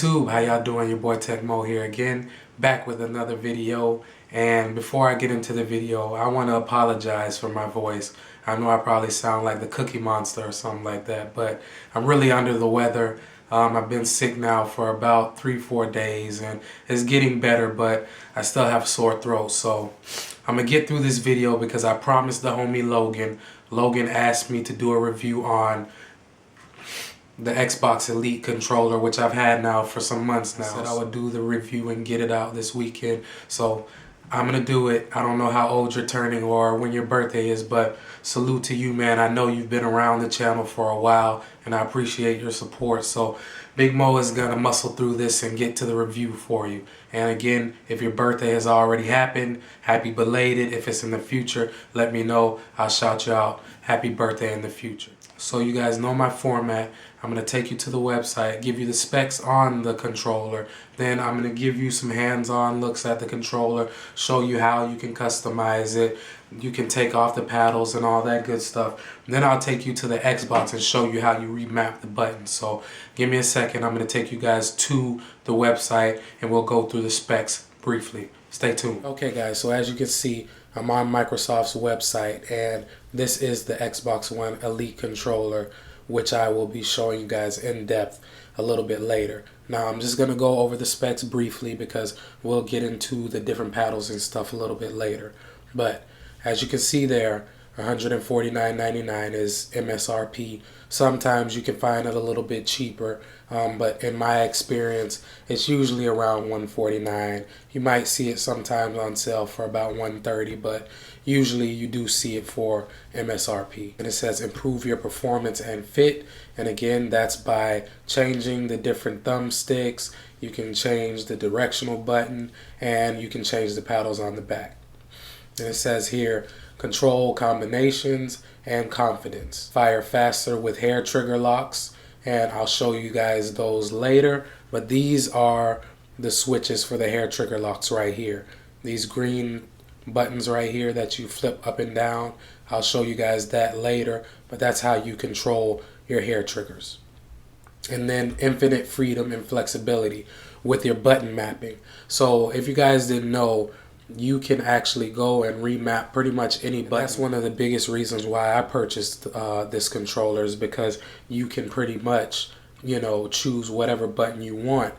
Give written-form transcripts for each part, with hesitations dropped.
YouTube, how y'all doing? Your boy Tech Mo here again, back with another video. And before I get into the video, I want to apologize for my voice. I know I probably sound like the Cookie Monster or something like that, but I'm really under the weather. I've been sick now for about 3-4 days, and it's getting better, but I still have a sore throat. So I'm gonna get through this video because I promised the homie Logan. Logan asked me to do a review on the Xbox Elite controller, which I've had now for some months now. I said I would do the review and get it out this weekend, so I'm gonna do it. I don't know how old you're turning or when your birthday is, but salute to you, man. I know you've been around the channel for a while, and I appreciate your support. So Big Mo is gonna muscle through this and get to the review for you. And again, if your birthday has already happened, happy belated. If it's in the future, let me know. I'll shout you out. Happy birthday in the future. So you guys know my format. I'm going to take you to the website, give you the specs on the controller. Then I'm going to give you some hands-on looks at the controller, show you how you can customize it. You can take off the paddles and all that good stuff. Then I'll take you to the Xbox and show you how you remap the buttons. So give me a second. I'm going to take you guys to the website and we'll go through the specs briefly. Stay tuned. Okay guys, so as you can see, I'm on Microsoft's website, and this is the Xbox One Elite controller, which I will be showing you guys in depth a little bit later. Now I'm just going to go over the specs briefly because we'll get into the different paddles and stuff a little bit later. But as you can see there, $149.99 is MSRP. Sometimes you can find it a little bit cheaper, but in my experience, it's usually around $149. You might see it sometimes on sale for about $130, but usually you do see it for MSRP. And it says improve your performance and fit. And again, that's by changing the different thumbsticks. You can change the directional button, and you can change the paddles on the back. And it says here, control combinations and confidence. Fire faster with hair trigger locks, and I'll show you guys those later. But these are the switches for the hair trigger locks right here. These green buttons right here that you flip up and down. I'll show you guys that later, but that's how you control your hair triggers. And then infinite freedom and flexibility with your button mapping. So if you guys didn't know, you can actually go and remap pretty much any button. That's one of the biggest reasons why I purchased this controller, is because you can pretty much, you know, choose whatever button you want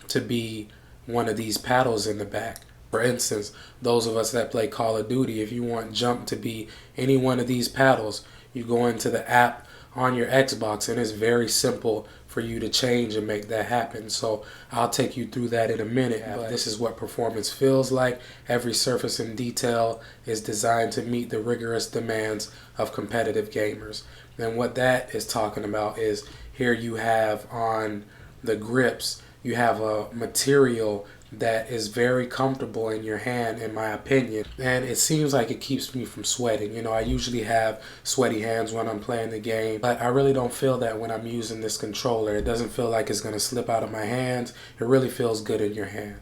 to be one of these paddles in the back. For instance, those of us that play Call of Duty, if you want jump to be any one of these paddles, you go into the app on your Xbox, and it's very simple for you to change and make that happen. So I'll take you through that in a minute, but this is what performance feels like. Every surface and detail is designed to meet the rigorous demands of competitive gamers. And what that is talking about is, here you have on the grips, you have a material that is very comfortable in your hand, in my opinion, and it seems like it keeps me from sweating. You know, I usually have sweaty hands when I'm playing the game, but I really don't feel that when I'm using this controller. It doesn't feel like it's going to slip out of my hands. It really feels good in your hand.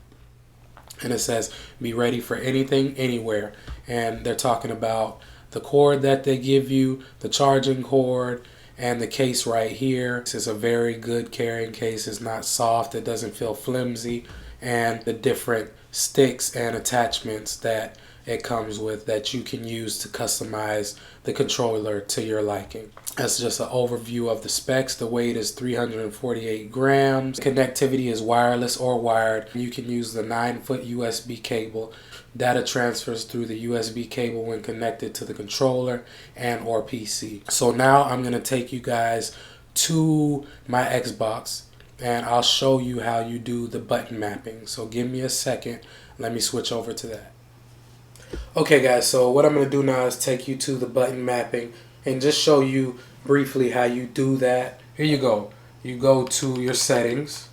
And it says be ready for anything, anywhere. And they're talking about the cord that they give you, the charging cord, and the case right here. This is a very good carrying case. It's not soft, it doesn't feel flimsy. And the different sticks and attachments that it comes with that you can use to customize the controller to your liking. That's just an overview of the specs. The weight is 348 grams. Connectivity is wireless or wired. You can use the 9-foot USB cable. Data transfers through the USB cable when connected to the controller and or PC. So now I'm going to take you guys to my Xbox, and I'll show you how you do the button mapping. So give me a second. Let me switch over to that. Okay guys, so what I'm going to do now is take you to the button mapping and just show you briefly how you do that. Here you go. You go to your settings,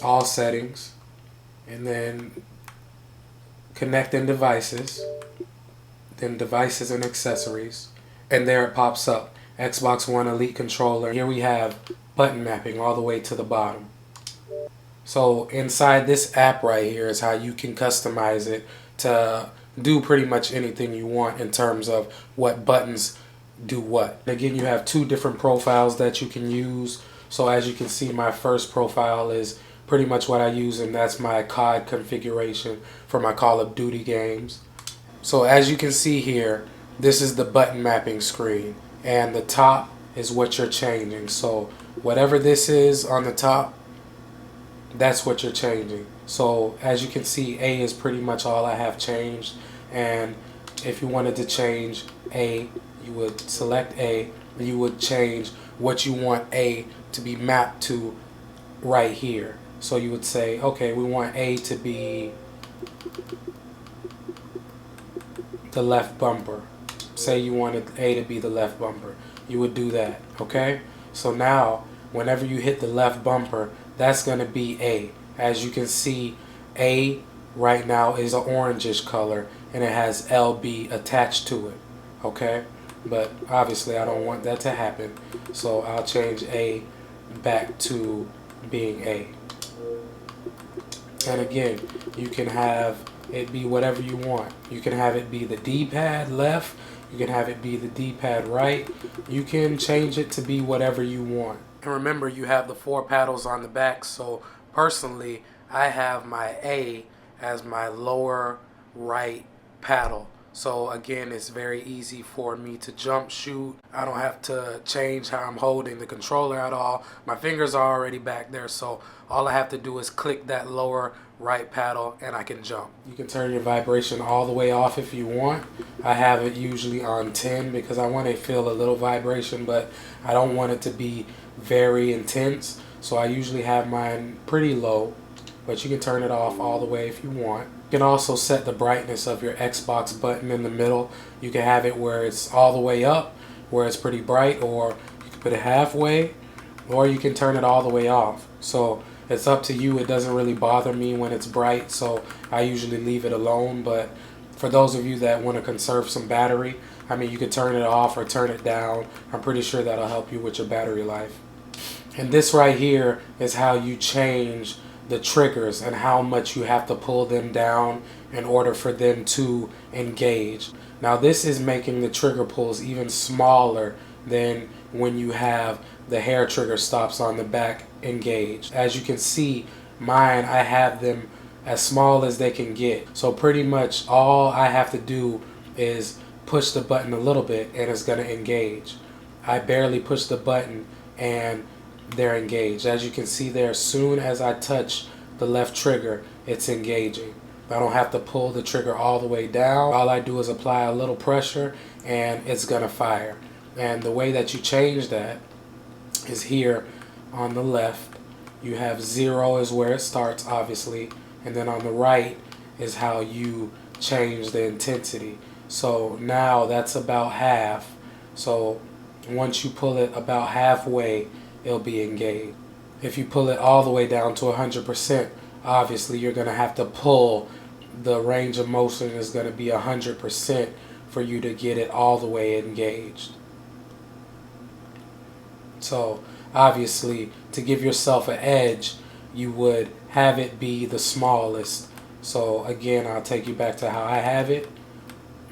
all settings, and then connecting devices, then devices and accessories, and there it pops up. Xbox One Elite controller. Here we have button mapping all the way to the bottom. So inside this app right here is how you can customize it to do pretty much anything you want in terms of what buttons do what. Again, you have two different profiles that you can use. So as you can see, my first profile is pretty much what I use, and that's my COD configuration for my Call of Duty games. So as you can see here, this is the button mapping screen, and the top is what you're changing. So whatever this is on the top, that's what you're changing. So as you can see, A is pretty much all I have changed, and if you wanted to change A, you would select A, and you would change what you want A to be mapped to right here. So you would say, okay, we want A to be the left bumper. Say you wanted A to be the left bumper. You would do that, okay? So now, whenever you hit the left bumper, that's going to be A. As you can see, A right now is an orangish color, and it has LB attached to it, okay? But obviously I don't want that to happen, so I'll change A back to being A. And again, you can have it be whatever you want. You can have it be the D-pad left, you can have it be the D-pad right, you can change it to be whatever you want. And remember, you have the 4 paddles on the back, so personally I have my A as my lower right paddle. So again, it's very easy for me to jump shoot. I don't have to change how I'm holding the controller at all. My fingers are already back there, so all I have to do is click that lower right paddle and I can jump. You can turn your vibration all the way off if you want. I have it usually on 10 because I want to feel a little vibration, but I don't want it to be very intense. So I usually have mine pretty low, but you can turn it off all the way if you want. You can also set the brightness of your Xbox button in the middle. You can have it where it's all the way up, where it's pretty bright, or you can put it halfway, or you can turn it all the way off. So it's up to you. It doesn't really bother me when it's bright, so I usually leave it alone. But for those of you that want to conserve some battery, I mean, you can turn it off or turn it down. I'm pretty sure that'll help you with your battery life. And this right here is how you change the triggers and how much you have to pull them down in order for them to engage. Now this is making the trigger pulls even smaller than when you have the hair trigger stops on the back engaged. As you can see, mine, I have them as small as they can get. So pretty much all I have to do is push the button a little bit and it's going to engage. I barely push the button and they're engaged. As you can see there, as soon as I touch the left trigger, it's engaging. I don't have to pull the trigger all the way down. All I do is apply a little pressure and it's gonna fire. And the way that you change that is here on the left. You have 0 is where it starts, obviously, and then on the right is how you change the intensity. So now that's about half. So once you pull it about halfway, it'll be engaged. If you pull it all the way down to 100%, obviously you're going to have to pull. The range of motion is going to be 100% for you to get it all the way engaged. So obviously, to give yourself an edge, you would have it be the smallest. So again, I'll take you back to how I have it.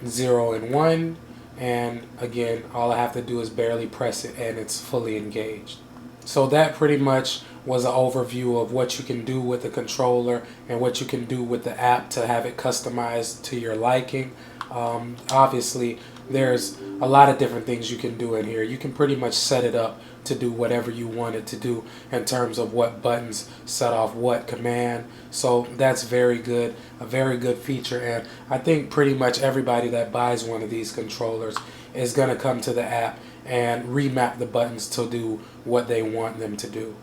0 and 1, and again, all I have to do is barely press it and it's fully engaged. So that pretty much was an overview of what you can do with the controller and what you can do with the app to have it customized to your liking. Obviously, there's a lot of different things you can do in here. You can pretty much set it up to do whatever you want it to do in terms of what buttons set off what command. So that's very good, a very good feature, and I think pretty much everybody that buys one of these controllers is going to come to the app and remap the buttons to do what they want them to do.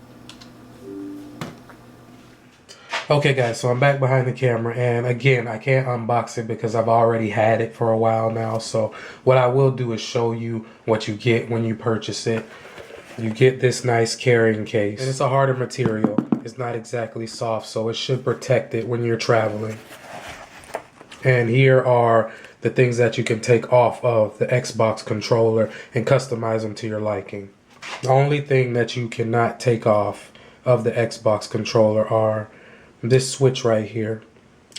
Okay guys, so I'm back behind the camera, and again, I can't unbox it because I've already had it for a while now. So what I will do is show you what you get when you purchase it. You get this nice carrying case, and it's a harder material. It's not exactly soft, so it should protect it when you're traveling. And here are the things that you can take off of the Xbox controller and customize them to your liking. The only thing that you cannot take off of the Xbox controller are this switch right here,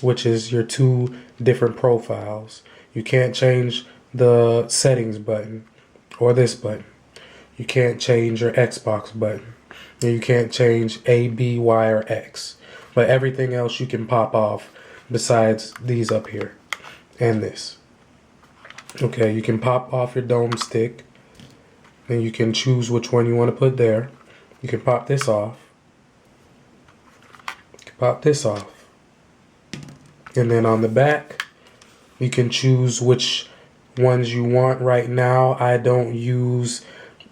which is your 2 different profiles. You can't change the settings button or this button. You can't change your Xbox button. and you can't change A, B, Y, or X. But everything else you can pop off besides these up here and this. Okay, you can pop off your dome stick, and you can choose which one you want to put there. You can pop this off. You can pop this off. And then on the back, you can choose which ones you want. Right now, I don't use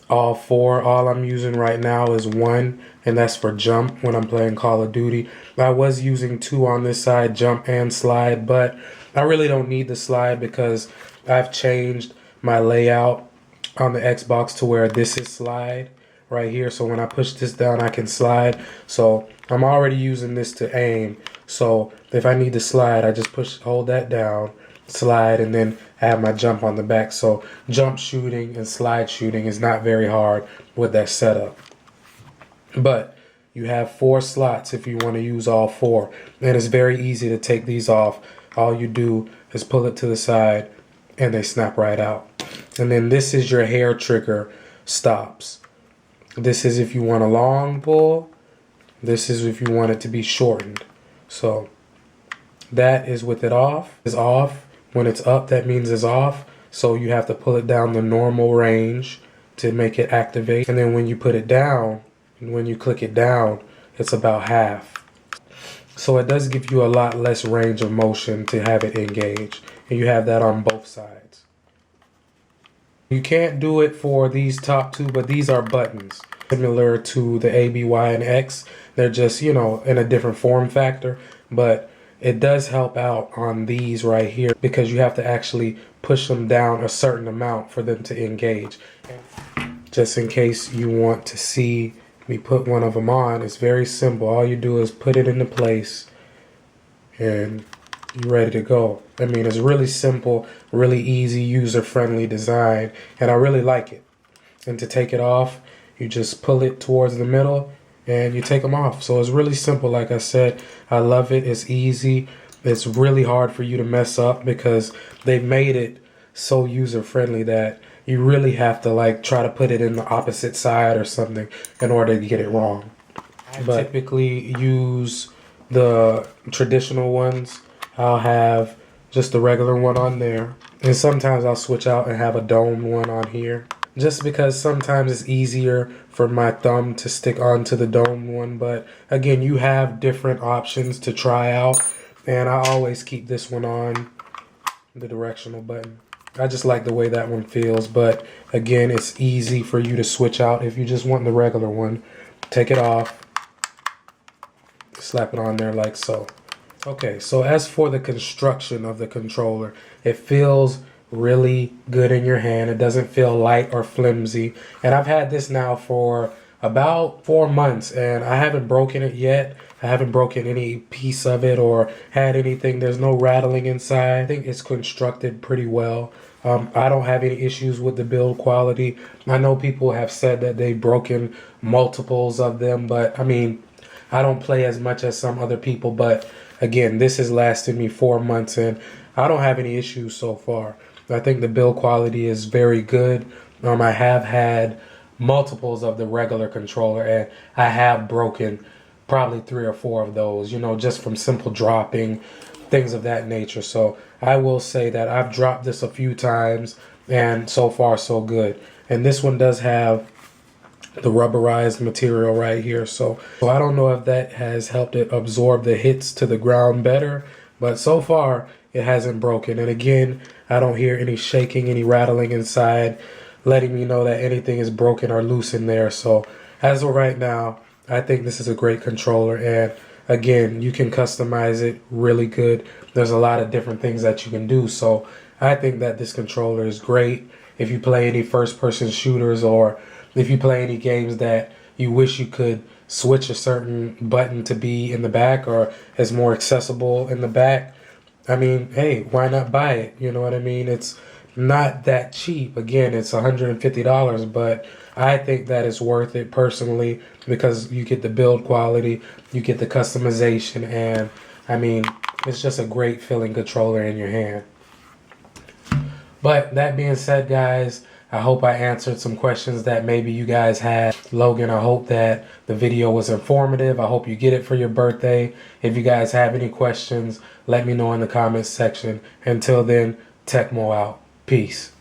all four. All I'm using right now is one, and that's for jump when I'm playing Call of Duty. I was using two on this side, jump and slide, but I really don't need the slide because I've changed my layout on the Xbox to where this is slide right here. So when I push this down, I can slide. So I'm already using this to aim. So if I need to slide, I just hold that down, slide, and then have my jump on the back. So jump shooting and slide shooting is not very hard with that setup. But you have 4 slots if you want to use all 4. And it's very easy to take these off. All you do is pull it to the side and they snap right out. And then this is your hair trigger stops. This is if you want a long pull. This is if you want it to be shortened. So that is with it off. Is off. When it's up, that means it's off. So you have to pull it down the normal range to make it activate. And then when you put it down, when you click it down, it's about half. So it does give you a lot less range of motion to have it engage. And you have that on both sides. You can't do it for these top 2, but these are buttons. Similar to the A, B, Y, and X. They're just, you know, in a different form factor. But it does help out on these right here because you have to actually push them down a certain amount for them to engage. Just in case you want to see me put one of them on, it's very simple. All you do is put it into place and you're ready to go. I mean, it's really simple, really easy, user-friendly design, and I really like it. And to take it off, you just pull it towards the middle and you take them off. So it's really simple. Like I said, I love it. It's easy. It's really hard for you to mess up because they've made it so user-friendly that you really have to like try to put it in the opposite side or something in order to get it wrong. But typically use the traditional ones. I'll have just the regular one on there. And sometimes I'll switch out and have a domed one on here. Just because sometimes it's easier for my thumb to stick onto the domed one. But again, you have different options to try out. And I always keep this one on, the directional button. I just like the way that one feels. But again, it's easy for you to switch out if you just want the regular one. Take it off. Slap it on there like so. Okay, so as for the construction of the controller, it feels really good in your hand. It doesn't feel light or flimsy. And I've had this now for about 4 months and I haven't broken it yet. I haven't broken any piece of it or had anything. There's no rattling inside. I think it's constructed pretty well. I don't have any issues with the build quality. I know people have said that they've broken multiples of them, but I mean, I don't play as much as some other people, but again, this has lasted me 4 months and I don't have any issues so far. I think the build quality is very good. I have had multiples of the regular controller and I have broken probably 3 or 4 of those, you know, just from simple dropping, things of that nature. So I will say that I've dropped this a few times and so far so good. And this one does have the rubberized material right here. So I don't know if that has helped it absorb the hits to the ground better, but so far it hasn't broken. And again, I don't hear any shaking, any rattling inside, letting me know that anything is broken or loose in there. So as of right now, I think this is a great controller. And again, you can customize it really good. There's a lot of different things that you can do. So I think that this controller is great if you play any first-person shooters or if you play any games that you wish you could switch a certain button to be in the back or is more accessible in the back. I mean, hey, why not buy it? You know what I mean? It's not that cheap. Again, it's $150, but I think that it's worth it personally because you get the build quality, you get the customization, and I mean, it's just a great feeling controller in your hand. But that being said, guys, I hope I answered some questions that maybe you guys had. Logan, I hope that the video was informative. I hope you get it for your birthday. If you guys have any questions, let me know in the comments section. Until then, Tecmo out. Peace.